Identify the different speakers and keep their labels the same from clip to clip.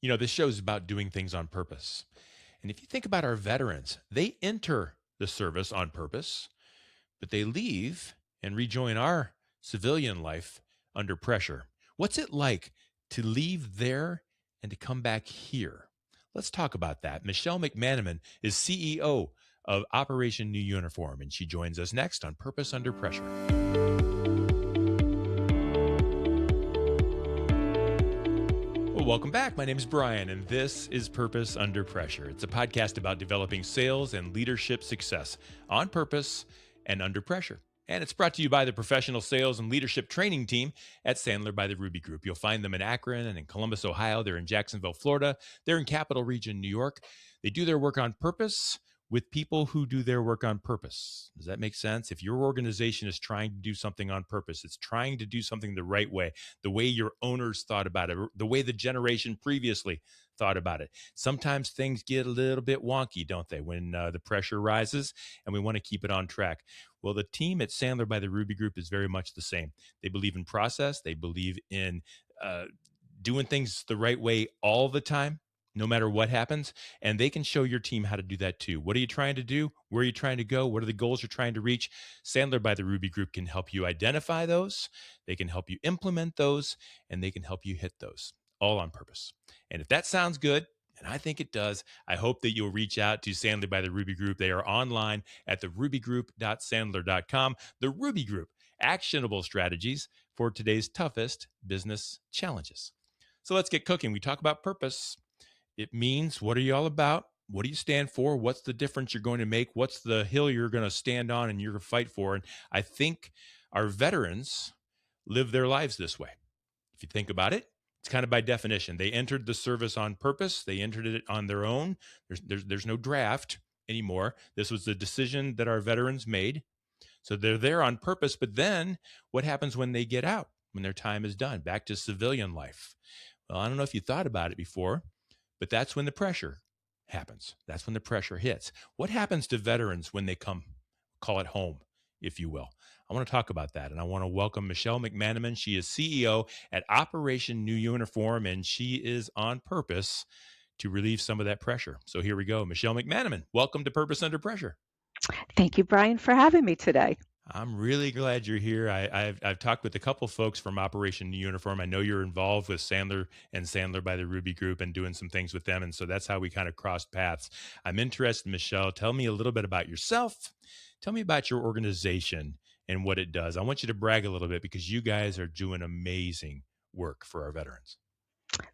Speaker 1: This show is about doing things on purpose. And if you think about our veterans, they enter the service on purpose, but they leave and rejoin our civilian life under pressure. What's it like to leave there and to come back here? Let's talk about that. Michele McManamon is CEO of Operation New Uniform, and she joins us next on Purpose Under Pressure. Well, welcome back. My name is Brian, and this is Purpose Under Pressure. It's a podcast about developing sales and leadership success on purpose and under pressure. And it's brought to you by the professional sales and leadership training team at Sandler by the Ruby Group. You'll find them in Akron and in Columbus, Ohio. They're in Jacksonville, Florida. They're in Capital Region, New York. They do their work on purpose with people who do their work on purpose. Does that make sense? If your organization is trying to do something on purpose, it's trying to do something the right way, the way your owners thought about it, the way the generation previously thought about it. Sometimes things get a little bit wonky, don't they, when the pressure rises and we want to keep it on track. Well, the team at Sandler by the Ruby Group is very much the same. They believe in process. They believe in doing things the right way all the time, no matter what happens. And they can show your team how to do that too. What are you trying to do? Where are you trying to go? What are the goals you're trying to reach? Sandler by the Ruby Group can help you identify those. They can help you implement those, and they can help you hit those, all on purpose. And if that sounds good, and I think it does, I hope that you'll reach out to Sandler by the Ruby Group. They are online at therubygroup.sandler.com. The Ruby Group, actionable strategies for today's toughest business challenges. So let's get cooking. We talk about purpose. It means, what are you all about? What do you stand for? What's the difference you're going to make? What's the hill you're going to stand on and you're going to fight for? And I think our veterans live their lives this way. If you think about it, it's kind of by definition. They entered the service on purpose. They entered it on their own. There's no draft anymore. This was the decision that our veterans made. So they're there on purpose. But then what happens when they get out, when their time is done, back to civilian life? Well, I don't know if you thought about it before, but that's when the pressure happens. That's when the pressure hits. What happens to veterans when they come, call it home, if you will? I want to talk about that. And I want to welcome Michele McManamon. She is CEO at Operation New Uniform, and she is on purpose to relieve some of that pressure. So here we go. Michele McManamon, welcome to Purpose Under Pressure.
Speaker 2: Thank you, Brian, for having me today.
Speaker 1: I'm really glad you're here. I've talked with a couple folks from Operation New Uniform. I know you're involved with Sandler and Sandler by the Ruby Group and doing some things with them. And so that's how we kind of crossed paths. I'm interested, Michele. Tell me a little bit about yourself. Tell me about your organization and what it does. I want you to brag a little bit because you guys are doing amazing work for our veterans.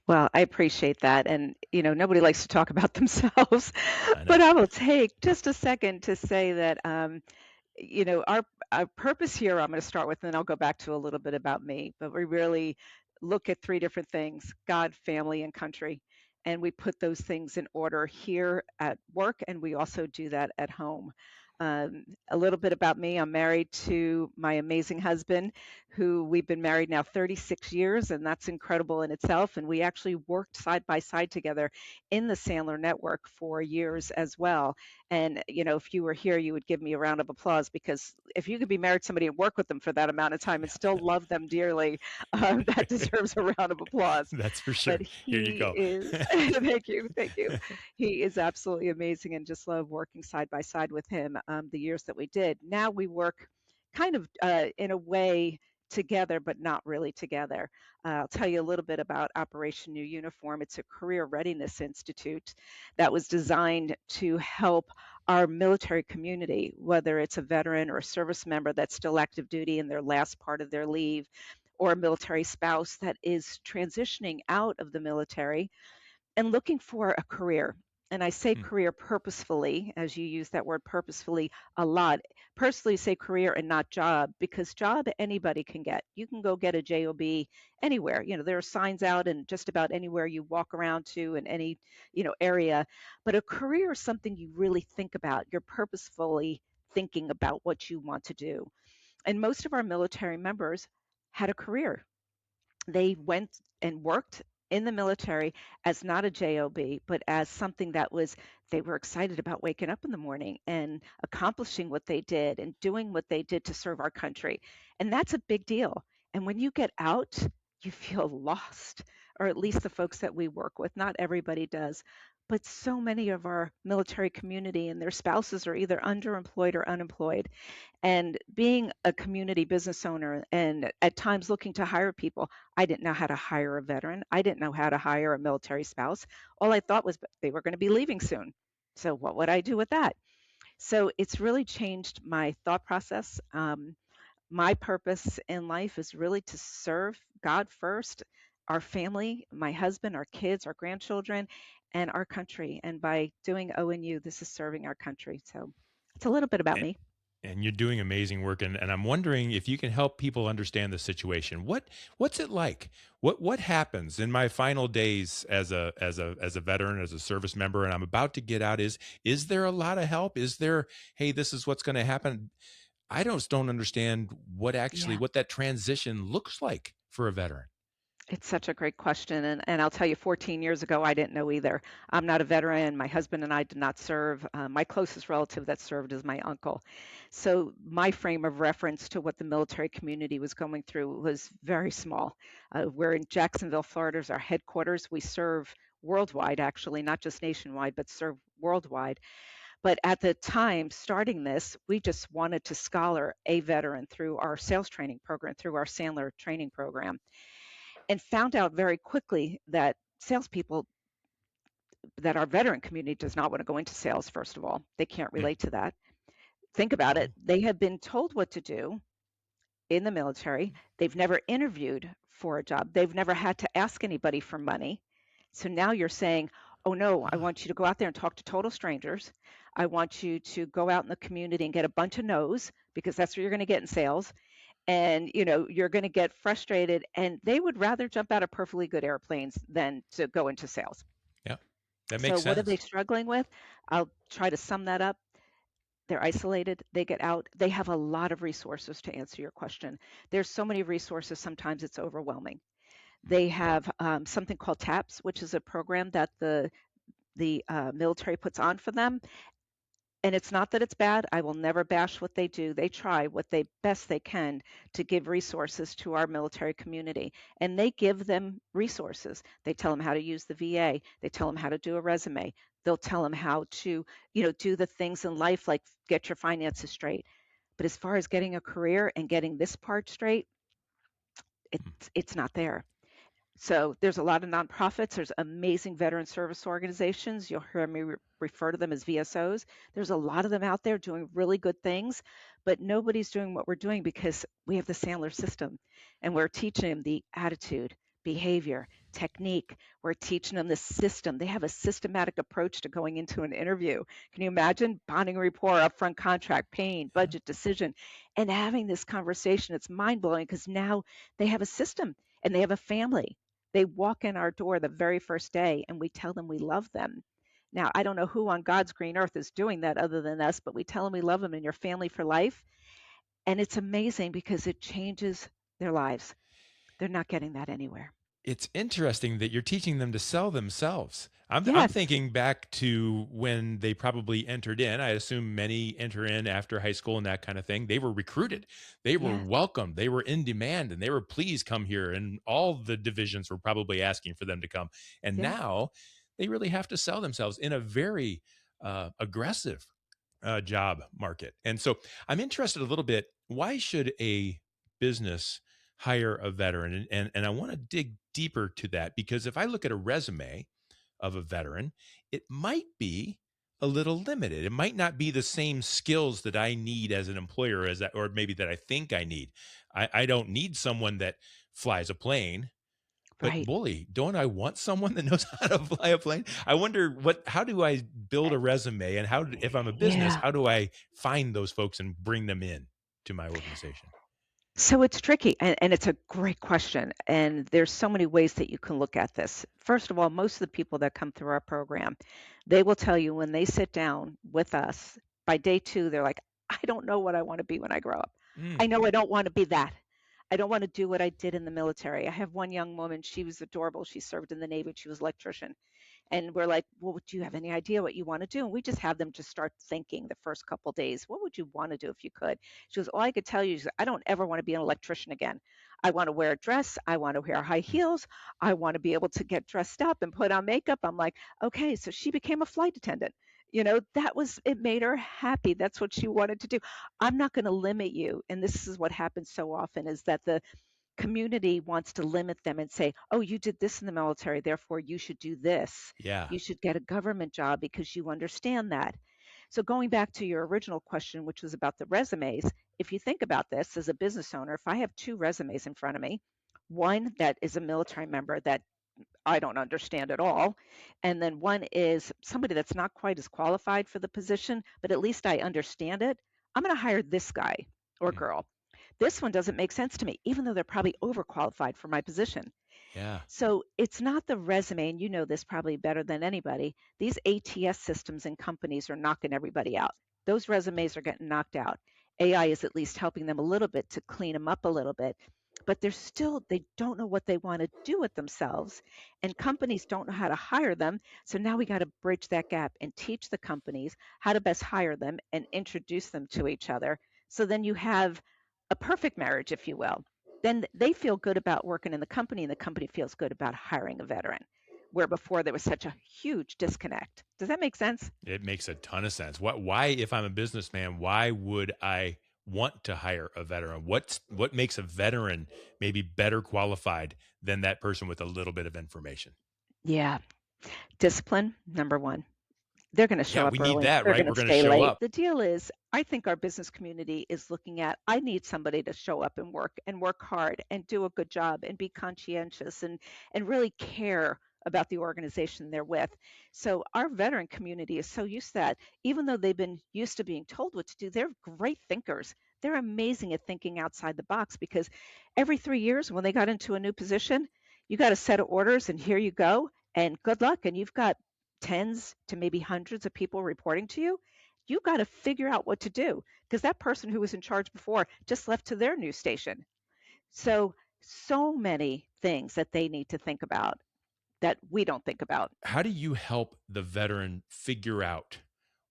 Speaker 2: Well, I appreciate that. And, nobody likes to talk about themselves,
Speaker 1: I know.
Speaker 2: but I will take just a second to say that, our purpose here, I'm going to start with, and then I'll go back to a little bit about me, but we really look at three different things: God, family, and country. And we put those things in order here at work, and we also do that at home. A little bit about me: I'm married to my amazing husband, who we've been married now 36 years, and that's incredible in itself. And we actually worked side by side together in the Sandler network for years as well. And, if you were here, you would give me a round of applause, because if you could be married to somebody and work with them for that amount of time and still love them dearly, that deserves a round of applause.
Speaker 1: That's for
Speaker 2: But
Speaker 1: sure. Here you
Speaker 2: he
Speaker 1: go.
Speaker 2: is, thank you, thank you. He is absolutely amazing, and just love working side by side with him the years that we did. Now we work kind of in a way together, but not really together. I'll tell you a little bit about Operation New Uniform. It's a career readiness institute that was designed to help our military community, whether it's a veteran or a service member that's still active duty in their last part of their leave, or a military spouse that is transitioning out of the military and looking for a career. And I say
Speaker 1: Hmm.
Speaker 2: career purposefully, as you use that word purposefully a lot. Personally, say career and not job, because job anybody can get. You can go get a job anywhere. There are signs out and just about anywhere you walk around to in any, area. But a career is something you really think about. You're purposefully thinking about what you want to do. And most of our military members had a career. They went and worked in the military as not a job, but as something that was, they were excited about waking up in the morning and accomplishing what they did and doing what they did to serve our country. And that's a big deal. And when you get out, you feel lost. or at least the folks that we work with. Not everybody does. But so many of our military community and their spouses are either underemployed or unemployed. And being a community business owner and at times looking to hire people, I didn't know how to hire a veteran. I didn't know how to hire a military spouse. All I thought was they were going to be leaving soon. So what would I do with that? So it's really changed my thought process. My purpose in life is really to serve God first, our family, my husband, our kids, our grandchildren, and our country. And by doing ONU, this is serving our country. So it's a little bit about
Speaker 1: And,
Speaker 2: me.
Speaker 1: and you're doing amazing work, and I'm wondering if you can help people understand the situation. What's it like? What happens in my final days as a veteran, as a service member, and I'm about to get out? Is there a lot of help? Is there, hey, this is what's going to happen? I don't understand
Speaker 2: Yeah.
Speaker 1: what that transition looks like for a veteran.
Speaker 2: It's such a great question. And I'll tell you, 14 years ago, I didn't know either. I'm not a veteran. My husband and I did not serve. My closest relative that served is my uncle. So my frame of reference to what the military community was going through was very small. We're in Jacksonville, Florida, is our headquarters. We serve worldwide, actually, not just nationwide, but serve worldwide. But at the time, starting this, we just wanted to scholar a veteran through our sales training program, through our Sandler training program, and found out very quickly that salespeople, that our veteran community does not want to go into sales, first of all. They can't
Speaker 1: Hmm.
Speaker 2: relate to that. Think about
Speaker 1: Oh,
Speaker 2: it. They have been told what to do in the military. They've never interviewed for a job. They've never had to ask anybody for money. So now you're saying, oh no, I
Speaker 1: ah,
Speaker 2: want you to go out there and talk to total strangers. I want you to go out in the community and get a bunch of no's because that's what you're going to get in sales. And you're going to get frustrated, and they would rather jump out of perfectly good airplanes than to go into sales.
Speaker 1: yeah, that
Speaker 2: So
Speaker 1: makes
Speaker 2: what are they
Speaker 1: sense.
Speaker 2: struggling with? I'll try to sum that up. They're isolated, they get out, they have a lot of resources. To answer your question, there's so many resources, sometimes it's overwhelming. They have something called TAPS, which is a program that the military puts on for them. And it's not that it's bad. I will never bash what they do. They try what they best they can to give resources to our military community. And they give them resources. They tell them how to use the VA. They tell them how to do a resume. They'll tell them how to, do the things in life like get your finances straight. But as far as getting a career and getting this part straight,
Speaker 1: Hmm.
Speaker 2: it's not there. So there's a lot of nonprofits. There's amazing veteran service organizations. You'll hear me refer to them as VSOs. There's a lot of them out there doing really good things, but nobody's doing what we're doing because we have the Sandler system, and we're teaching them the attitude, behavior, technique. We're teaching them the system. They have a systematic approach to going into an interview. Can you imagine bonding rapport, upfront contract, pain,
Speaker 1: Yeah.
Speaker 2: budget, decision, and having this conversation? It's mind blowing because now they have a system and they have a family. They walk in our door the very first day and we tell them we love them. Now, I don't know who on God's green earth is doing that other than us, but we tell them we love them and your family for life. And it's amazing because it changes their lives. They're not getting that anywhere.
Speaker 1: It's interesting that you're teaching them to sell themselves. I'm
Speaker 2: Yes.
Speaker 1: thinking back to when they probably entered in. I assume many enter in after high school and that kind of thing. They were recruited, they were
Speaker 2: Yes.
Speaker 1: welcomed, they were in demand, and they were, please come here. And all the divisions were probably asking for them to come. And
Speaker 2: Yeah.
Speaker 1: now they really have to sell themselves in a very aggressive job market. And so I'm interested a little bit. Why should a business hire a veteran? And I want to dig deeper to that, because if I look at a resume of a veteran, it might be a little limited. It might not be the same skills that I need as an employer as that, or maybe that I think I need. I don't need someone that flies a plane. But
Speaker 2: Right.
Speaker 1: boy, don't I want someone that knows how to fly a plane? I wonder how do I build a resume, and if I'm a business,
Speaker 2: Yeah.
Speaker 1: how do I find those folks and bring them in to my organization?
Speaker 2: So it's tricky, and it's a great question. And there's so many ways that you can look at this. First of all, most of the people that come through our program, they will tell you when they sit down with us by day two, they're like, I don't know what I want to be when I grow up. I
Speaker 1: Mm,
Speaker 2: know I don't want to be that. I don't want to do what I did in the military. I have one young woman, she was adorable. She served in the Navy, she was an electrician. And we're like, well, do you have any idea what you want to do? And we just have them just start thinking the first couple days. What would you want to do if you could? She goes, all I could tell you is I don't ever want to be an electrician again. I want to wear a dress. I want to wear high heels. I want to be able to get dressed up and put on makeup. I'm like, okay, so she became a flight attendant. It made her happy. That's what she wanted to do. I'm not going to limit you. And this is what happens so often is that the community wants to limit them and say, oh, you did this in the military, therefore you should do this.
Speaker 1: Yeah.
Speaker 2: You should get a government job because you understand that. So, going back to your original question, which was about the resumes, if you think about this as a business owner, if I have two resumes in front of me, one that is a military member that I don't understand at all, and then one is somebody that's not quite as qualified for the position, but at least I understand it, I'm going to hire this guy or
Speaker 1: Mm.
Speaker 2: girl. This one doesn't make sense to me, even though they're probably overqualified for my position.
Speaker 1: Yeah.
Speaker 2: So it's not the resume, and you know this probably better than anybody. These ATS systems and companies are knocking everybody out. Those resumes are getting knocked out. AI is at least helping them a little bit to clean them up a little bit, but they don't know what they want to do with themselves, and companies don't know how to hire them. So now we got to bridge that gap and teach the companies how to best hire them and introduce them to each other. So then you have a perfect marriage, if you will. Then they feel good about working in the company, and the company feels good about hiring a veteran, where before there was such a huge disconnect. Does that make sense?
Speaker 1: It makes a ton of sense. Why, if I'm a businessman, why would I want to hire a veteran? What makes a veteran maybe better qualified than that person with a little bit of information?
Speaker 2: Yeah. Discipline, number one. They're going to
Speaker 1: Yeah,
Speaker 2: show
Speaker 1: we
Speaker 2: up
Speaker 1: need
Speaker 2: early.
Speaker 1: that,
Speaker 2: They're
Speaker 1: right?
Speaker 2: going
Speaker 1: We're
Speaker 2: to
Speaker 1: going to
Speaker 2: stay
Speaker 1: show
Speaker 2: late.
Speaker 1: up.
Speaker 2: The deal is, I think our business community is looking at, I need somebody to show up and work hard and do a good job and be conscientious and really care about the organization they're with. So our veteran community is so used to that. Even though they've been used to being told what to do, they're great thinkers. They're amazing at thinking outside the box because every 3 years when they got into a new position, you got a set of orders and here you go and good luck. And you've got tens to maybe hundreds of people reporting to you, you got to figure out what to do because that person who was in charge before just left to their new station. So, so many things that they need to think about that we don't think about.
Speaker 1: How do you help the veteran figure out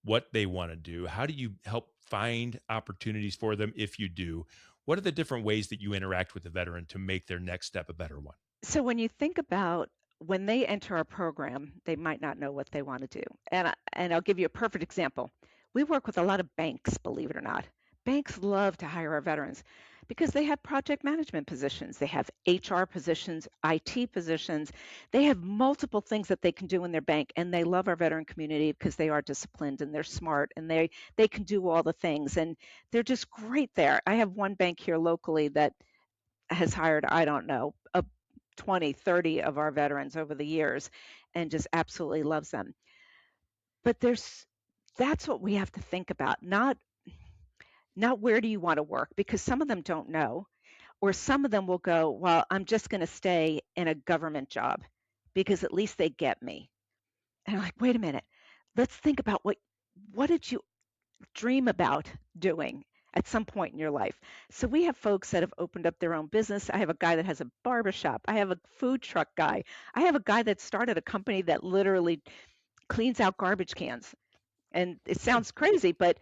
Speaker 1: what they want to do? How do you help find opportunities for them if you do? What are the different ways that you interact with the veteran to make their next step a better one?
Speaker 2: So, when you think about when they enter our program, they might not know what they want to do. And I'll give you a perfect example. We work with a lot of banks, believe it or not. Banks love to hire our veterans because they have project management positions, they have HR positions, IT positions, they have multiple things that they can do in their bank, and they love our veteran community because they are disciplined and they're smart and they can do all the things and they're just great there. I have one bank here locally that has hired, I don't know, 20, 30 of our veterans over the years and just absolutely loves them. But that's what we have to think about, not where do you want to work because some of them don't know, or some of them will go, well, I'm just going to stay in a government job because at least they get me. And I'm like, wait a minute. Let's think about what did you dream about doing at some point in your life. So we have folks that have opened up their own business. I have a guy that has a barber shop. I have a food truck guy. I have a guy that started a company that literally cleans out garbage cans. And it
Speaker 1: Hmm.
Speaker 2: sounds crazy, but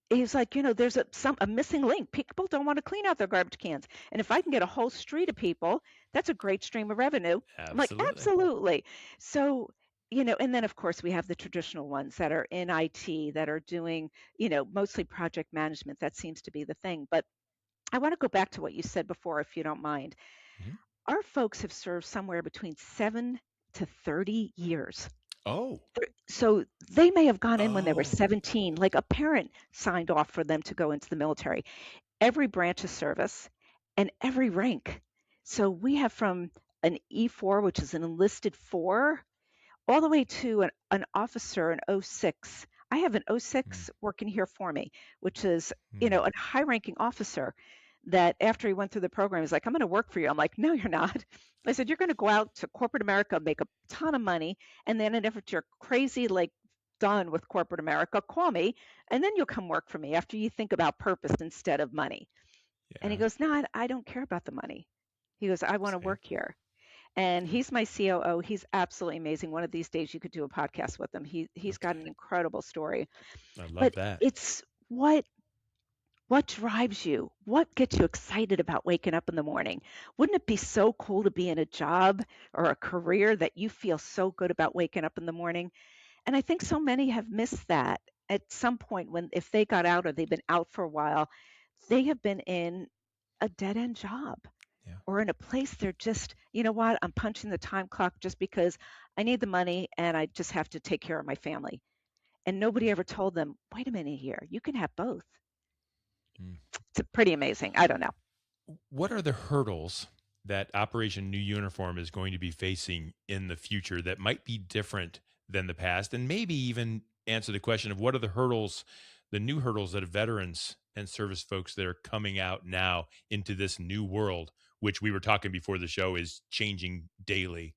Speaker 2: he's like, there's a missing link. People don't want to clean out their garbage cans. And if I can get a whole street of people, that's a great stream of revenue. I'm like,
Speaker 1: Absolutely.
Speaker 2: absolutely. So, and then of course we have the traditional ones that are in IT that are doing, mostly project management. That seems to be the thing. But I want to go back to what you said before, if you don't mind.
Speaker 1: Mhm.
Speaker 2: Our folks have served somewhere between 7 to 30 years.
Speaker 1: Oh,
Speaker 2: So they may have gone in when they were
Speaker 1: oh,
Speaker 2: 17, like a parent signed off for them to go into the military, every branch of service and every rank. So we have from an E4, which is an enlisted four, all the way to an officer, an O6. I have an
Speaker 1: mm,
Speaker 2: O6 working here for me, which is,
Speaker 1: mm,
Speaker 2: a high ranking officer that after he went through the program, he's like, I'm going to work for you. I'm like, no, you're not. I said, you're going to go out to corporate America, make a ton of money. And then if you're crazy, like done with corporate America, call me. And then you'll come work for me after you think about purpose instead of money. And he
Speaker 1: yeah,
Speaker 2: goes, no, I don't care about the money. He goes, I want to
Speaker 1: see,
Speaker 2: work here. And
Speaker 1: yeah,
Speaker 2: he's my COO. He's absolutely amazing. One of these days you could do a podcast with him. He's got
Speaker 1: okay.
Speaker 2: an incredible story.
Speaker 1: I love
Speaker 2: But
Speaker 1: that.
Speaker 2: it's what What drives you? What gets you excited about waking up in the morning? Wouldn't it be so cool to be in a job or a career that you feel so good about waking up in the morning? And I think so many have missed that at some point when, if they got out or they've been out for a while, they have been in a dead end job
Speaker 1: Yeah.
Speaker 2: or in a place they're just, you know what, I'm punching the time clock just because I need the money and I just have to take care of my family. And nobody ever told them, wait a minute here, you can have both.
Speaker 1: Mm.
Speaker 2: It's pretty amazing. I don't know.
Speaker 1: What are the hurdles that Operation New Uniform is going to be facing in the future that might be different than the past? And maybe even answer the question of what are the hurdles, the new hurdles that veterans and service folks that are coming out now into this new world, which we were talking before the show is changing daily.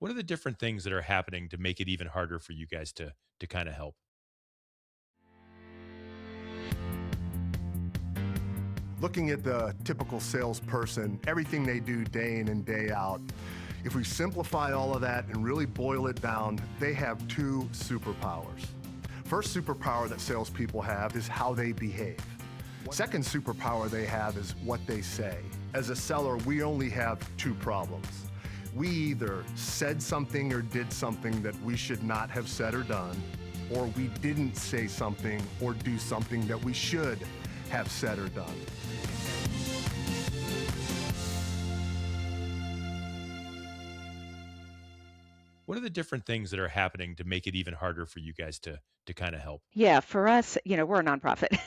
Speaker 1: What are the different things that are happening to make it even harder for you guys to kind of help?
Speaker 3: Looking at the typical salesperson, everything they do day in and day out, if we simplify all of that and really boil it down, they have two superpowers. First superpower that salespeople have is how they behave. Second superpower they have is what they say. As a seller, we only have two problems. We either said something or did something that we should not have said or done, or we didn't say something or do something that we should have said or done.
Speaker 1: What are the different things that are happening to make it even harder for you guys to kind of help?
Speaker 2: Yeah, for us, we're a nonprofit.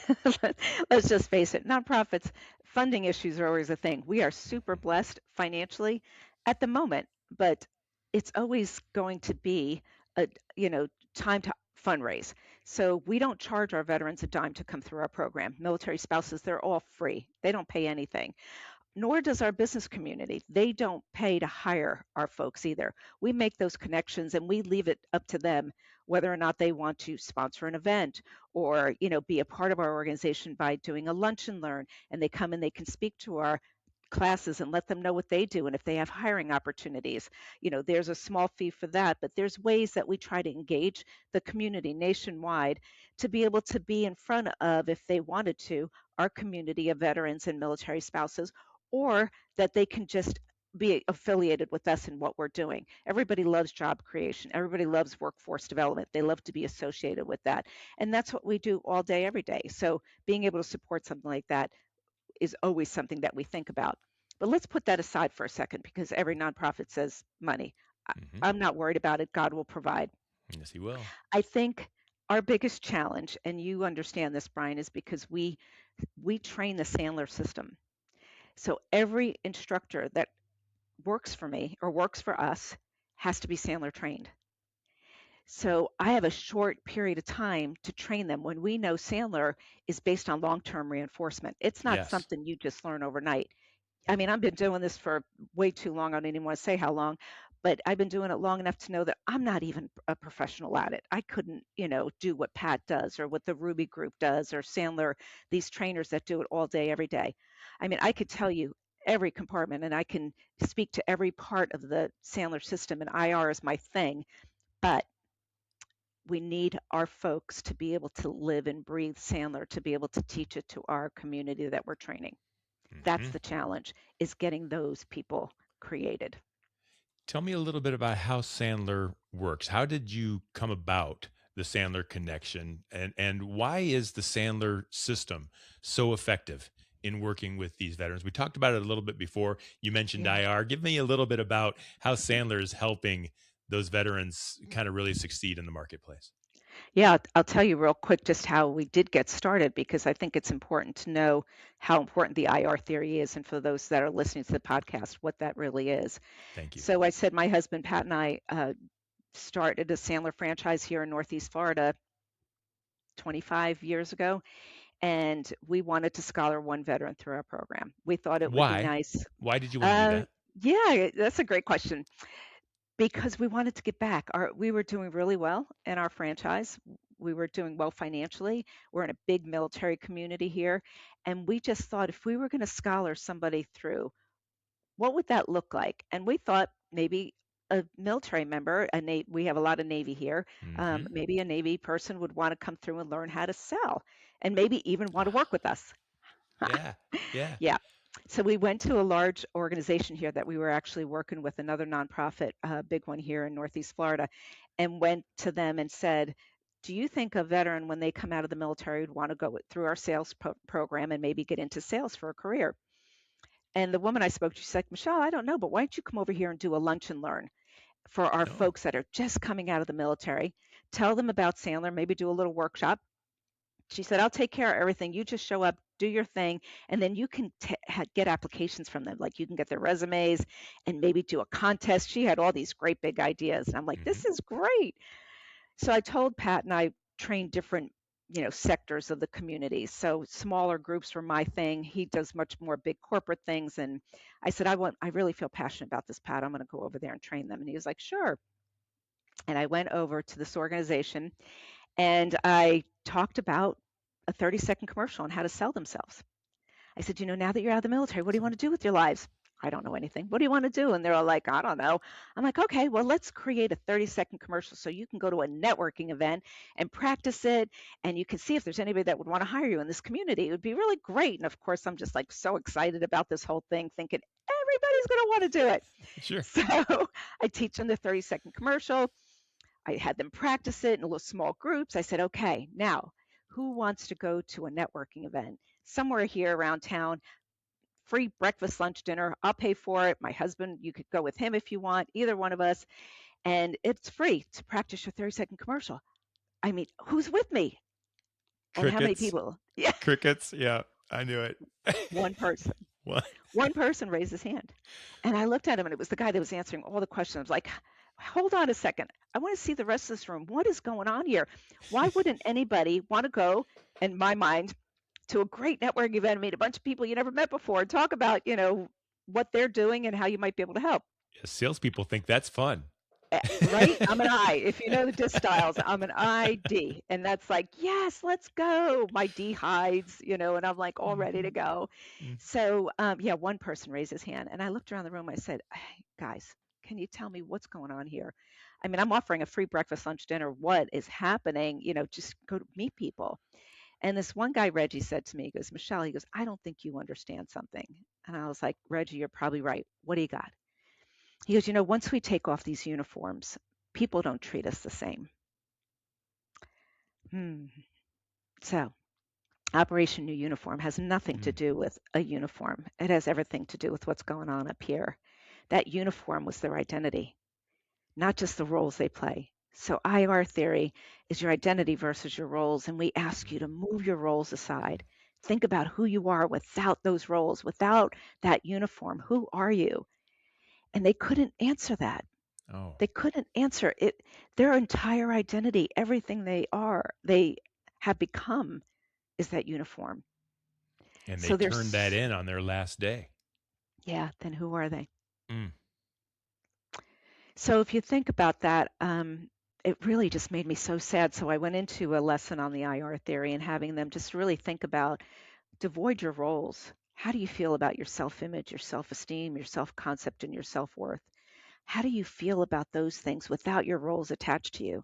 Speaker 2: Let's just face it, nonprofits, funding issues are always a thing. We are super blessed financially at the moment, but it's always going to be a, you know, time to fundraise. So we don't charge our veterans a dime to come through our program. Military spouses, they're all free. They don't pay anything, nor does our business community. They don't pay to hire our folks either. We make those connections and we leave it up to them whether or not they want to sponsor an event or, be a part of our organization by doing a lunch and learn, and they come and they can speak to our classes and let them know what they do and if they have hiring opportunities. There's a small fee for that, but there's ways that we try to engage the community nationwide to be able to be in front of, if they wanted to, our community of veterans and military spouses, or that they can just be affiliated with us in what we're doing. Everybody loves job creation. Everybody loves workforce development. They love to be associated with that. And that's what we do all day, every day. So being able to support something like that is always something that we think about. But let's put that aside for a second because every nonprofit says money.
Speaker 1: Hmm.
Speaker 2: I'm not worried about it. God will provide.
Speaker 1: Yes, he will.
Speaker 2: I think our biggest challenge, and you understand this, Brian, is because we train the Sandler system. So every instructor that works for me or works for us has to be Sandler trained. So I have a short period of time to train them when we know Sandler is based on long-term reinforcement. It's not
Speaker 1: Yes.
Speaker 2: something you just learn overnight. I mean, I've been doing this for way too long. I don't even want to say how long, but I've been doing it long enough to know that I'm not even a professional at it. I couldn't, do what Pat does or what the Ruby Group does or Sandler, these trainers that do it all day, every day. I mean, I could tell you every compartment and I can speak to every part of the Sandler system, and IR is my thing, but we need our folks to be able to live and breathe Sandler, to be able to teach it to our community that we're training. That's
Speaker 1: Hmm.
Speaker 2: the challenge, is getting those people created.
Speaker 1: Tell me a little bit about how Sandler works. How did you come about the Sandler connection, and why is the Sandler system so effective in working with these veterans? We talked about it a little bit before. You mentioned
Speaker 2: Yeah.
Speaker 1: IR. Give me a little bit about how Sandler is helping those veterans kind of really succeed in the marketplace.
Speaker 2: Yeah, I'll tell you real quick just how we did get started because I think it's important to know how important the IR theory is, and for those that are listening to the podcast, what that really is.
Speaker 1: Thank you.
Speaker 2: So I said my husband Pat and I started a Sandler franchise here in Northeast Florida 25 years ago, and we wanted to scholar one veteran through our program. We thought it would be
Speaker 1: Why?
Speaker 2: nice.
Speaker 1: Why did you want to do
Speaker 2: Uh,
Speaker 1: that?
Speaker 2: yeah, that's a great question. Because we wanted to get back. We were doing really well in our franchise. We were doing well financially. We're in a big military community here. And we just thought if we were going to scholar somebody through, what would that look like? And we thought maybe a military member, we have a lot of Navy here,
Speaker 1: Hmm.
Speaker 2: maybe a Navy person would want to come through and learn how to sell and maybe even want to work with us.
Speaker 1: Yeah. Yeah.
Speaker 2: Yeah. So we went to a large organization here that we were actually working with, another nonprofit, big one here in Northeast Florida, and went to them and said, do you think a veteran, when they come out of the military, would want to go through our sales program and maybe get into sales for a career? And the woman I spoke to, she's like, Michelle, I don't know, but why don't you come over here and do a lunch and learn for our
Speaker 1: Oh.
Speaker 2: folks that are just coming out of the military? Tell them about Sandler, maybe do a little workshop. She said, I'll take care of everything. You just show up, do your thing, and then you can get applications from them. Like you can get their resumes and maybe do a contest. She had all these great big ideas. And I'm like,
Speaker 1: Hmm.
Speaker 2: this is great. So I told Pat, and I trained different, sectors of the community. So smaller groups were my thing. He does much more big corporate things. And I said, I really feel passionate about this, Pat. I'm going to go over there and train them. And he was like, sure. And I went over to this organization and I talked about a 30-second commercial on how to sell themselves. I said, now that you're out of the military, what do you want to do with your lives? I don't know anything. What do you want to do? And they're all like, I don't know. I'm like, okay, well, let's create a 30-second commercial so you can go to a networking event and practice it. And you can see if there's anybody that would want to hire you in this community. It would be really great. And of course, I'm just like so excited about this whole thing, thinking everybody's going to want to do it.
Speaker 1: Sure.
Speaker 2: So I teach them the 30-second commercial. I had them practice it in little small groups. I said, okay, now who wants to go to a networking event somewhere here around town? Free breakfast, lunch, dinner. I'll pay for it. My husband, you could go with him if you want, either one of us. And it's free to practice your 30-second commercial. I mean, who's with me? And how many
Speaker 1: Crickets.
Speaker 2: people? Yeah,
Speaker 1: Crickets. Yeah. I knew it.
Speaker 2: one person.
Speaker 1: What?
Speaker 2: One person raised his hand. And I looked at him, and it was the guy that was answering all the questions. I was like, hold on a second. I want to see the rest of this room. What is going on here? Why wouldn't anybody want to go, in my mind, to a great networking event and meet a bunch of people you never met before and talk about, what they're doing and how you might be able to help?
Speaker 1: Yeah, salespeople think that's fun.
Speaker 2: Right? I'm an I. If you know the DIS styles, I'm an ID. And that's like, yes, let's go. My D hides, and I'm like all ready to go.
Speaker 1: Mhm.
Speaker 2: So, yeah, one person raised his hand. And I looked around the room. I said, hey, guys, can you tell me what's going on here? I mean, I'm offering a free breakfast, lunch, dinner. What is happening? Just go to meet people. And this one guy, Reggie, said to me, he goes, Michelle, he goes, I don't think you understand something. And I was like, Reggie, you're probably right. What do you got? He goes, once we take off these uniforms, people don't treat us the same. Hmm. So, Operation New Uniform has nothing to
Speaker 1: Mm.
Speaker 2: do with a uniform. It has everything to do with what's going on up here. That uniform was their identity, not just the roles they play. So, IR theory is your identity versus your roles. And we ask you to move your roles aside. Think about who you are without those roles, without that uniform. Who are you? And they couldn't answer that.
Speaker 1: Oh,
Speaker 2: They couldn't answer it. Their entire identity, everything they have become, is that uniform.
Speaker 1: and they
Speaker 2: So
Speaker 1: turned that
Speaker 2: there's,
Speaker 1: in on their last day.
Speaker 2: yeah, then who are they?
Speaker 1: Mm.
Speaker 2: So if you think about that, it really just made me so sad. So I went into a lesson on the IR theory and having them just really think about, devoid your roles. How do you feel about your self image, your self esteem, your self concept, and your self worth? How do you feel about those things without your roles attached to you?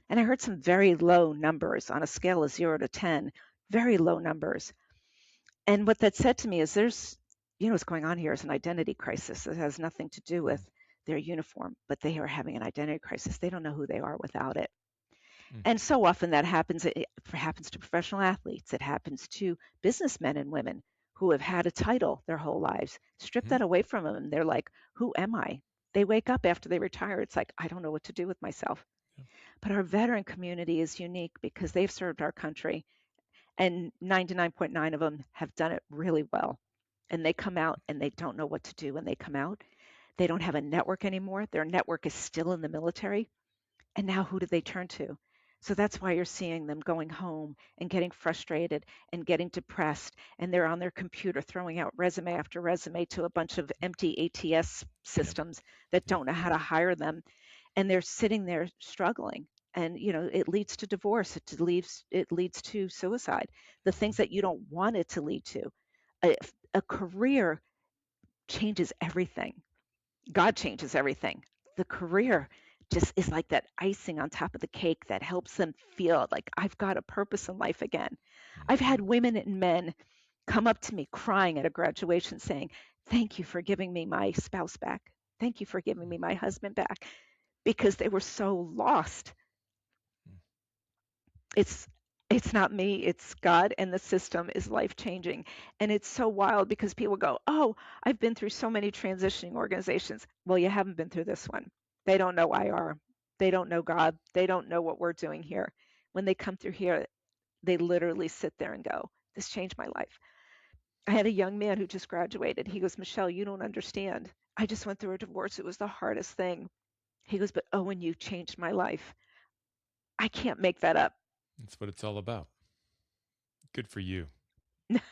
Speaker 2: And I heard some very low numbers on a scale of 0 to 10, very low numbers. And what that said to me is what's going on here is an identity crisis. It has nothing to do with their uniform, but they are having an identity crisis. They don't know who they are without it.
Speaker 1: Mm.
Speaker 2: And so often that happens. It happens to professional athletes. It happens to businessmen and women who have had a title their whole lives. Strip
Speaker 1: Mm.
Speaker 2: that away from them, and they're like, who am I? They wake up after they retire. It's like, I don't know what to do with myself.
Speaker 1: Yeah.
Speaker 2: But our veteran community is unique because they've served our country, and 99.9 of them have done it really well. And they come out and they don't know what to do when they come out. They don't have a network anymore. Their network is still in the military. And now who do they turn to? So that's why you're seeing them going home and getting frustrated and getting depressed. And they're on their computer throwing out resume after resume to a bunch of empty ATS
Speaker 1: Yep.
Speaker 2: systems that
Speaker 1: Yep.
Speaker 2: don't know how to hire them. And they're sitting there struggling. And it leads to divorce. It leads to suicide. The things that you don't want it to lead to. A, a career changes everything. God changes everything. The career just is like that icing on top of the cake that helps them feel like I've got a purpose in life again. I've
Speaker 1: Mhm.
Speaker 2: had women and men come up to me crying at a graduation saying, "Thank you for giving me my spouse back. Thank you for giving me my husband back," because they were so lost. It's it's not me, it's God, and the system is life changing. And it's so wild because people go, "Oh, I've been through so many transitioning organizations." Well, you haven't been through this one. They don't know IR. They don't know God. They don't know what we're doing here. When they come through here, they literally sit there and go, "This changed my life." I had a young man who just graduated. He goes, "Michelle, you don't understand. I just went through a divorce. It was the hardest thing." He goes, "But oh, and you changed my life." I can't make that up.
Speaker 1: That's what it's all about. Good for you.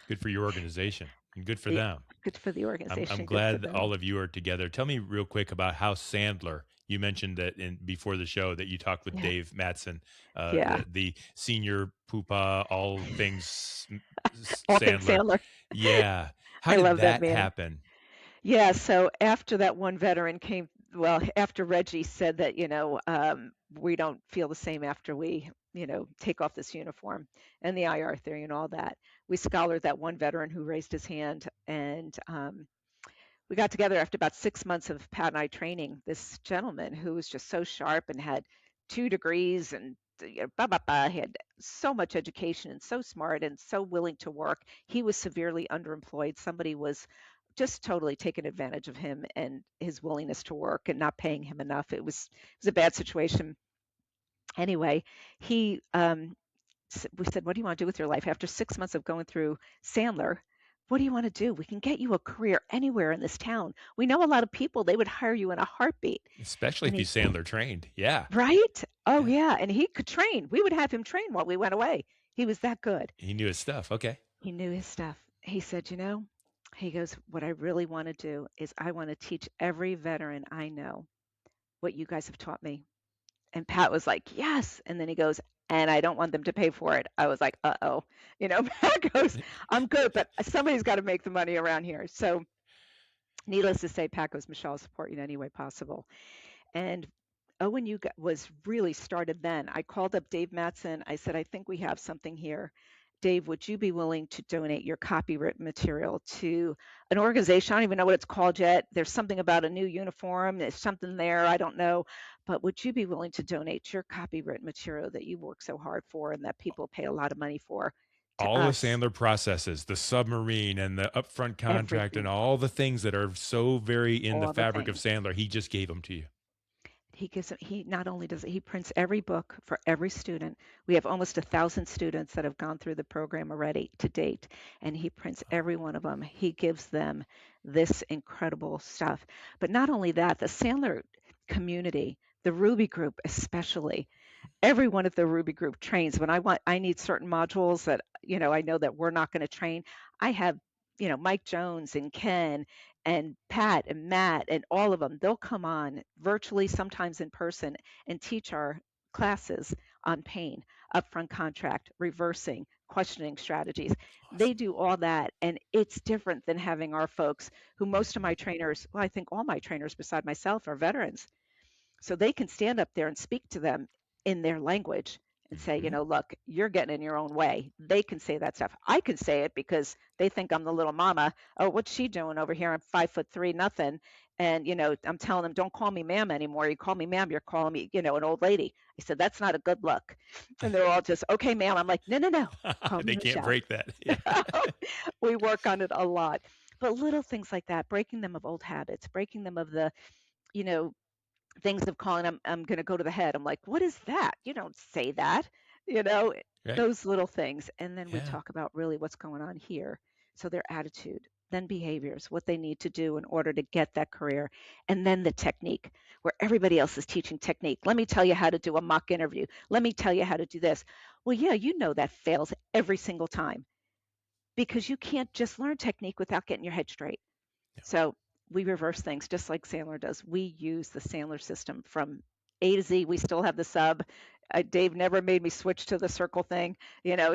Speaker 1: Good for your organization, and good for
Speaker 2: Yeah,
Speaker 1: them.
Speaker 2: good for the
Speaker 1: I'm
Speaker 2: organization, good for
Speaker 1: glad
Speaker 2: them.
Speaker 1: all of you are together. Tell me real quick about how Sandler. You mentioned that before the show that you talked with
Speaker 2: Yeah,
Speaker 1: Dave Matson,
Speaker 2: yeah.
Speaker 1: the senior poopa, all things
Speaker 2: All things
Speaker 1: Sandler.
Speaker 2: Sandler.
Speaker 1: Yeah. How
Speaker 2: I
Speaker 1: did
Speaker 2: love that
Speaker 1: that
Speaker 2: man.
Speaker 1: happen?
Speaker 2: Yeah, so after that one veteran came, well, after Reggie said that, we don't feel the same after we, take off this uniform and the IR theory and all that, we scholared that one veteran who raised his hand. And we got together after about 6 months of Pat and I training this gentleman who was just so sharp and had 2 degrees and blah, blah, blah. He had so much education and so smart and so willing to work. He was severely underemployed. Somebody was just totally taking advantage of him and his willingness to work and not paying him enough. It was a bad situation. Anyway, he we said, "What do you want to do with your life?" After 6 months of going through Sandler, "What do you want to do? We can get you a career anywhere in this town. We know a lot of people. They would hire you in a heartbeat."
Speaker 1: Especially
Speaker 2: And
Speaker 1: if he's Sandler trained. Yeah.
Speaker 2: right? Oh,
Speaker 1: Yeah.
Speaker 2: yeah. And he could train. We would have him train while we went away. He was that good.
Speaker 1: He knew his stuff. Okay.
Speaker 2: He knew his stuff. He said, he goes, "What I really want to do is I want to teach every veteran I know what you guys have taught me." And Pat was like, "Yes." And then he goes, "And I don't want them to pay for it." I was like, "Uh-oh." Pat goes, "I'm good, but somebody's got to make the money around here." So needless to say, Pat goes, "Michelle, I'll support you in any way possible." And ONU was really started then. I called up Dave Matson. I said, "I think we have something here. Dave, would you be willing to donate your copywritten material to an organization? I don't even know what it's called yet. There's something about a new uniform. There's something there. I don't know. But would you be willing to donate your copywritten material that you work so hard for and that people pay a lot of money for to
Speaker 1: All the
Speaker 2: us?"
Speaker 1: Sandler processes, the submarine and the upfront contract and
Speaker 2: Everything,
Speaker 1: all the things that are so very in the
Speaker 2: all the
Speaker 1: fabric of
Speaker 2: things.
Speaker 1: Sandler, he just gave them to you.
Speaker 2: He not only does it, he prints every book for every student. We have almost 1,000 students that have gone through the program already to date, and he prints every one of them. He gives them this incredible stuff. But not only that, the Sandler community, the Ruby group especially, everyone at the Ruby group trains. When I need certain modules that, I know that we're not going to train, I have, Mike Jones and Ken and Pat and Matt and all of them, they'll come on virtually, sometimes in person, and teach our classes on pain, upfront contract, reversing, questioning strategies. They
Speaker 1: Awesome.
Speaker 2: do all that, and it's different than having our folks who, most of
Speaker 1: Mhm.
Speaker 2: my trainers, well, I think all my trainers beside myself are veterans, so they can stand up there and speak to them in their language and say,
Speaker 1: Mhm.
Speaker 2: "Look, you're getting in your own way." They can say that stuff. I can say it because they think I'm the little mama. "Oh, what's she doing over here? I'm 5'3", nothing." And, I'm telling them, "Don't call me ma'am anymore. You call me ma'am, you're calling me, an old lady." I said, "That's not a good look." And they're all just, "Okay, ma'am." I'm like, "No, no, no. Call me
Speaker 1: They can't
Speaker 2: Michelle."
Speaker 1: break that. Yeah.
Speaker 2: We work on it a lot. But little things like that, breaking them of old habits, breaking them of the, you know, things of calling, I'm going to go to the head. I'm like, "What is that? You don't say that." You know,
Speaker 1: Right.
Speaker 2: those little things. And then we
Speaker 1: Yeah.
Speaker 2: talk about really what's going on here. So their attitude, then behaviors, what they need to do in order to get that career, and then the technique, where everybody else is teaching technique. Let me tell you how to do a mock interview. Let me tell you how to do this. Well, yeah, that fails every single time because you can't just learn technique without getting your head straight.
Speaker 1: Yeah.
Speaker 2: So we reverse things just like Sandler does. We use the Sandler system from A to Z. We still have the sub. Dave never made me switch to the circle thing,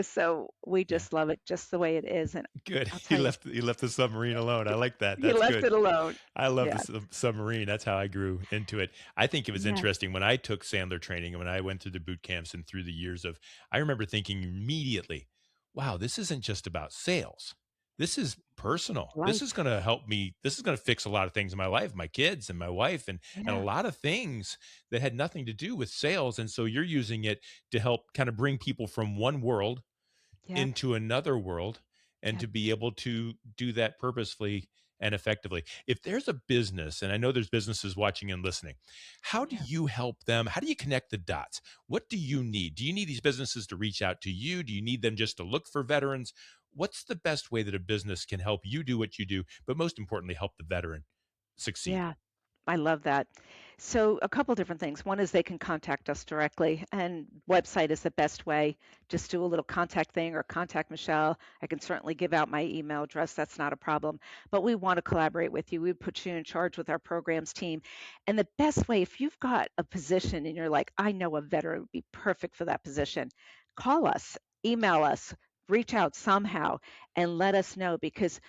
Speaker 2: so we
Speaker 1: Yeah.
Speaker 2: just love it just the way it is. And
Speaker 1: Good.
Speaker 2: I'll
Speaker 1: He
Speaker 2: tell you,
Speaker 1: left he left the submarine alone. I like that.
Speaker 2: he
Speaker 1: That's
Speaker 2: left
Speaker 1: good.
Speaker 2: it alone.
Speaker 1: I love the
Speaker 2: Yeah.
Speaker 1: submarine. That's how I grew into it. I think it was
Speaker 2: Yeah.
Speaker 1: interesting when I took Sandler training and when I went through the boot camps and through the years of, I remember thinking immediately, wow, this isn't just about sales. This is personal. This is
Speaker 2: Life.
Speaker 1: going to help me. This is going to fix a lot of things in my life, my kids and my wife, and a
Speaker 2: Yeah.
Speaker 1: lot of things that had nothing to do with sales. And so you're using it to help kind of bring people from one world
Speaker 2: Yep.
Speaker 1: into another world, and
Speaker 2: Yep.
Speaker 1: to be able to do that purposefully and effectively. If there's a business, and I know there's businesses watching and listening, how do
Speaker 2: Yeah.
Speaker 1: you help them? How do you connect the dots? What do you need? Do you need these businesses to reach out to you? Do you need them just to look for veterans? What's the best way that a business can help you do what you do, but most importantly, help the veteran succeed?
Speaker 2: Yeah. I love that. So a couple different things. One is they can contact us directly, and website is the best way. Just do a little contact thing or contact Michelle. I can certainly give out my email address. That's not a problem. But we want to collaborate with you. We would put you in charge with our programs team. And the best way, if you've got a position and you're like, I know a veteran would be perfect for that position, call us, email us, reach out somehow and let us know, because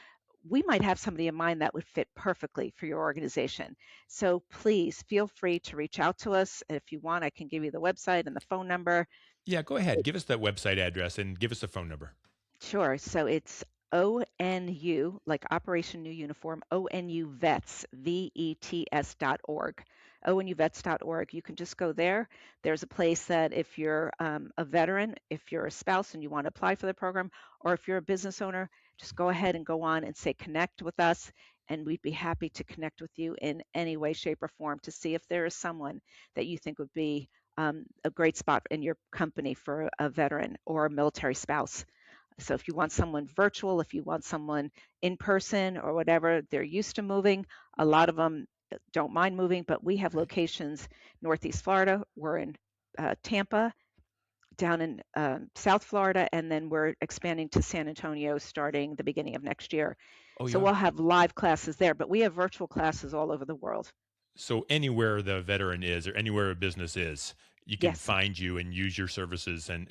Speaker 2: we might have somebody in mind that would fit perfectly for your organization. So please feel free to reach out to us. And if you want, I can give you the website and the phone number.
Speaker 1: Yeah, go ahead. Give us that website address and give us a phone number.
Speaker 2: Sure. So it's ONU, like Operation New Uniform, ONU Vets, VETS.org. ONUVets.org. You can just go there. There's a place that if you're a veteran, if you're a spouse and you want to apply for the program, or if you're a business owner, just go ahead and go on and say connect with us. And we'd be happy to connect with you in any way, shape, or form to see if there is someone that you think would be a great spot in your company for a veteran or a military spouse. So if you want someone virtual, if you want someone in person or whatever, they're used to moving. A lot of them don't mind moving, but we have
Speaker 1: Right.
Speaker 2: locations Northeast Florida. We're in Tampa, down in South Florida, and then we're expanding to San Antonio starting the beginning of next year.
Speaker 1: Oh,
Speaker 2: So
Speaker 1: you are.
Speaker 2: we'll have live classes there, but we have virtual classes all over the world.
Speaker 1: So anywhere the veteran is or anywhere a business is, you can
Speaker 2: Yes.
Speaker 1: find you and use your services and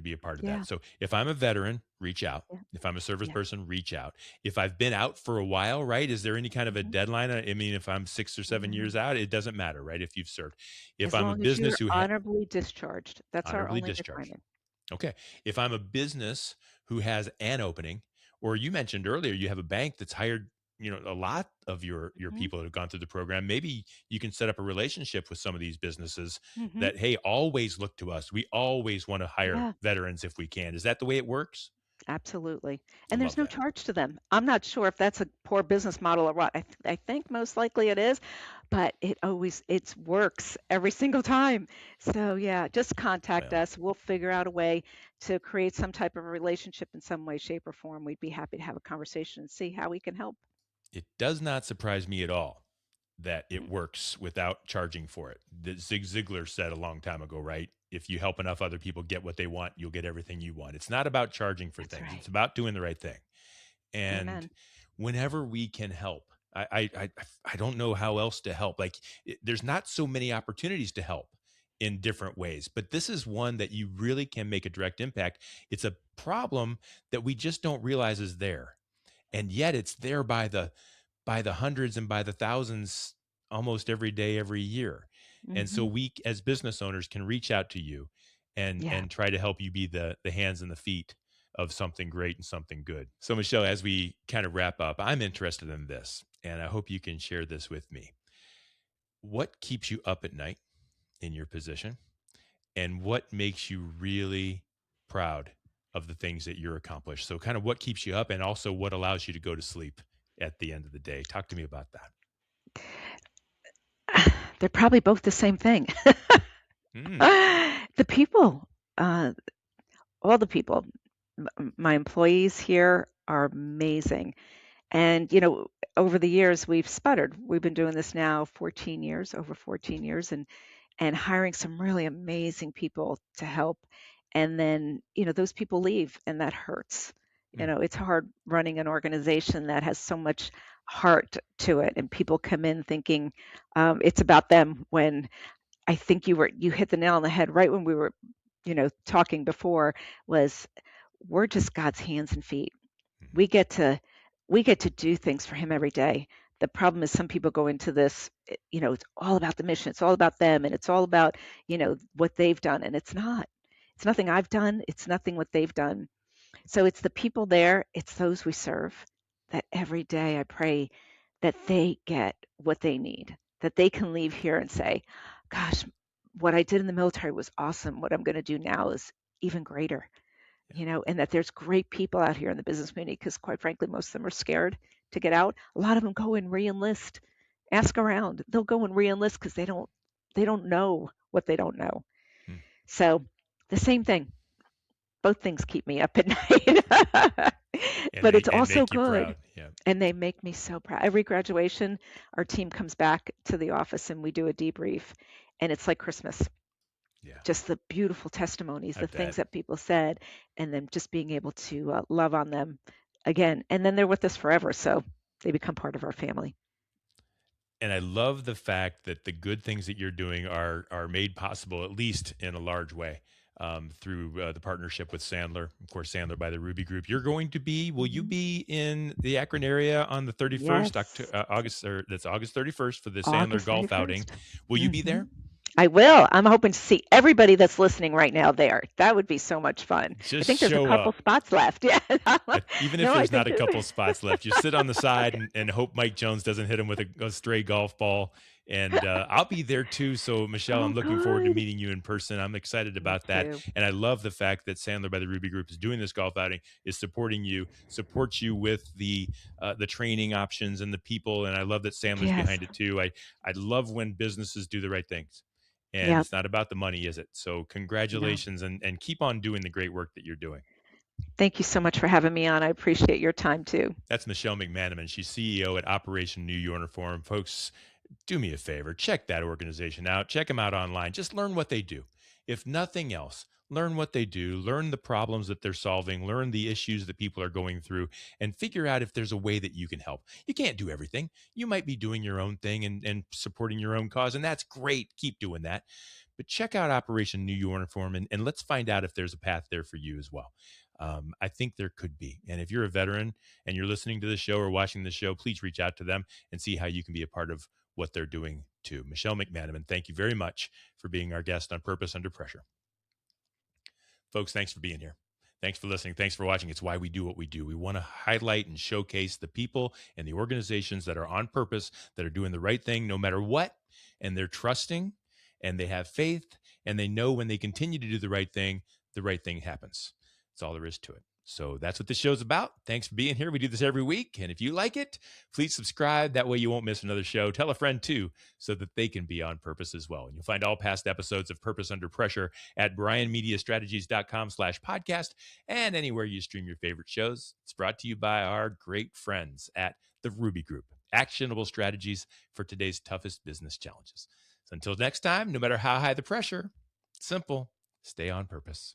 Speaker 1: be a part of that.
Speaker 2: Yeah.
Speaker 1: So if I'm a veteran, reach out.
Speaker 2: Yeah.
Speaker 1: If I'm a service
Speaker 2: Yeah.
Speaker 1: person, reach out. If I've been out for a while, right? Is there any kind of a
Speaker 2: Hmm.
Speaker 1: deadline? I mean, if I'm 6 or 7 years out, it doesn't matter, right? If you've served. If
Speaker 2: As
Speaker 1: I'm a
Speaker 2: long as
Speaker 1: business
Speaker 2: you're
Speaker 1: who
Speaker 2: honorably discharged, that's our
Speaker 1: honorably
Speaker 2: only
Speaker 1: discharged.
Speaker 2: requirement.
Speaker 1: Okay. If I'm a business who has an opening, or you mentioned earlier, you have a bank that's hired, a lot of your
Speaker 2: Hmm.
Speaker 1: people that have gone through the program. Maybe you can set up a relationship with some of these businesses
Speaker 2: Hmm.
Speaker 1: that, hey, always look to us. We always want to hire
Speaker 2: Yeah.
Speaker 1: veterans if we can. Is that the way it works?
Speaker 2: Absolutely.
Speaker 1: I
Speaker 2: And there's
Speaker 1: love
Speaker 2: no
Speaker 1: that.
Speaker 2: charge to them. I'm not sure if that's a poor business model or what. I think most likely it is, but it works every single time. So yeah, just contact
Speaker 1: Well,
Speaker 2: us. We'll figure out a way to create some type of a relationship in some way, shape, or form. We'd be happy to have a conversation and see how we can help.
Speaker 1: it does not surprise me at all that it
Speaker 2: Mm.
Speaker 1: works without charging for it. That Zig Ziglar said a long time ago, right? If you help enough other people get what they want, you'll get everything you want. It's not about charging for
Speaker 2: That's
Speaker 1: things. It's
Speaker 2: right.
Speaker 1: about doing the right thing. And
Speaker 2: Amen.
Speaker 1: whenever we can help, I don't know how else to help. Like there's not so many opportunities to help in different ways, but this is one that you really can make a direct impact. It's a problem that we just don't realize is there, and yet it's there by the hundreds and by the thousands almost every day, every year. And so
Speaker 2: Hmm.
Speaker 1: we as business owners can reach out to you
Speaker 2: Yeah.
Speaker 1: and try to help you be the hands and the feet of something great and something good. So Michelle, as we kind of wrap up, I'm interested in this and I hope you can share this with me. What keeps you up at night in your position, and what makes you really proud of the things that you're accomplished? So kind of what keeps you up, and also what allows you to go to sleep at the end of the day. Talk to me about that.
Speaker 2: They're probably both the same thing.
Speaker 1: Mm,
Speaker 2: The people, uh, all the people, my employees here are amazing. And, over the years, we've sputtered. We've been doing this now 14 years, over 14 years, and hiring some really amazing people to help. And then, those people leave, and that hurts.
Speaker 1: mm,
Speaker 2: It's hard running an organization that has so much heart to it, and people come in thinking it's about them. When I think you hit the nail on the head right when we were, talking before, was we're just God's hands and feet.
Speaker 1: mhm.
Speaker 2: We get to do things for him every day. The problem is some people go into this, it's all about the mission, it's all about them, and it's all about, what they've done, and it's not. It's nothing I've done, it's nothing what they've done. So it's the people there, it's those we serve that every day I pray that they get what they need, that they can leave here and say, gosh, what I did in the military was awesome. What I'm going to do now is even greater, and that there's great people out here in the business community because, quite frankly, most of them are scared to get out. A lot of them go and re-enlist. Ask around. They'll go and re-enlist because they don't know what they don't know.
Speaker 1: Hmm.
Speaker 2: So the same thing. Both things keep me up at night.
Speaker 1: And
Speaker 2: But it's
Speaker 1: and
Speaker 2: also
Speaker 1: make you
Speaker 2: good.
Speaker 1: proud. Yeah.
Speaker 2: And they make me so proud. Every graduation, our team comes back to the office and we do a debrief. And it's like Christmas.
Speaker 1: Yeah.
Speaker 2: Just the beautiful testimonies,
Speaker 1: I
Speaker 2: the things
Speaker 1: bet.
Speaker 2: that people said, and then just being able to love on them again. And then they're with us forever. So they become part of our family.
Speaker 1: And I love the fact that the good things that you're doing are made possible, at least in a large way, through the partnership with Sandler. Of course, Sandler by the Ruby Group. Will you
Speaker 2: Mhm.
Speaker 1: be in the Akron area on the 31st,
Speaker 2: Yes.
Speaker 1: August, or that's August 31st for the Sandler
Speaker 2: August
Speaker 1: golf outing?
Speaker 2: 31st.
Speaker 1: Will you be
Speaker 2: Hmm.
Speaker 1: there?
Speaker 2: I will. I'm hoping to see everybody that's listening right now there. That would be so much fun. I
Speaker 1: Just
Speaker 2: think there's a
Speaker 1: show
Speaker 2: couple
Speaker 1: up.
Speaker 2: spots left. Yeah.
Speaker 1: Even if
Speaker 2: No, I
Speaker 1: there's not
Speaker 2: think
Speaker 1: a
Speaker 2: that.
Speaker 1: couple spots left, you sit on the side and hope Mike Jones doesn't hit him with a stray golf ball. And I'll be there too. So, Michelle, I'm
Speaker 2: Oh,
Speaker 1: looking forward to
Speaker 2: good.
Speaker 1: meeting you in person. I'm excited
Speaker 2: Me
Speaker 1: about that.
Speaker 2: too.
Speaker 1: And I love the fact that Sandler by the Ruby Group is doing this golf outing, is supporting you, supports you with the training options and the people. And I love that Sandler's
Speaker 2: Yes.
Speaker 1: behind it too. I love when businesses do the right things. And
Speaker 2: Yep.
Speaker 1: it's not about the money, is it? So,
Speaker 2: No.
Speaker 1: congratulations and keep on doing the great work that you're doing.
Speaker 2: Thank you so much for having me on. I appreciate your time too.
Speaker 1: That's Michele McManamon. She's CEO at Operation New Uniform. Folks, do me a favor. Check that organization out. Check them out online. Just learn what they do. If nothing else, learn what they do, learn the problems that they're solving, learn the issues that people are going through, and figure out if there's a way that you can help. You can't do everything. You might be doing your own thing and supporting your own cause, and that's great. Keep doing that. But check out Operation New Uniform and let's find out if there's a path there for you as well. I think there could be. And if you're a veteran and you're listening to the show or watching the show, please reach out to them and see how you can be a part of what they're doing too. Michele McManamon, thank you very much for being our guest on Purpose Under Pressure. Folks, thanks for being here. Thanks for listening. Thanks for watching. It's why we do what we do. We want to highlight and showcase the people and the organizations that are on purpose, that are doing the right thing no matter what, and they're trusting and they have faith and they know when they continue to do the right thing happens. That's all there is to it. So that's what this show's about. Thanks for being here. We do this every week. And if you like it, please subscribe. That way you won't miss another show. Tell a friend too, so that they can be on purpose as well. And you'll find all past episodes of Purpose Under Pressure at brianmediastrategies.com/podcast and anywhere you stream your favorite shows. It's brought to you by our great friends at the Ruby Group. Actionable strategies for today's toughest business challenges. So until next time, no matter how high the pressure, it's simple. Stay on purpose.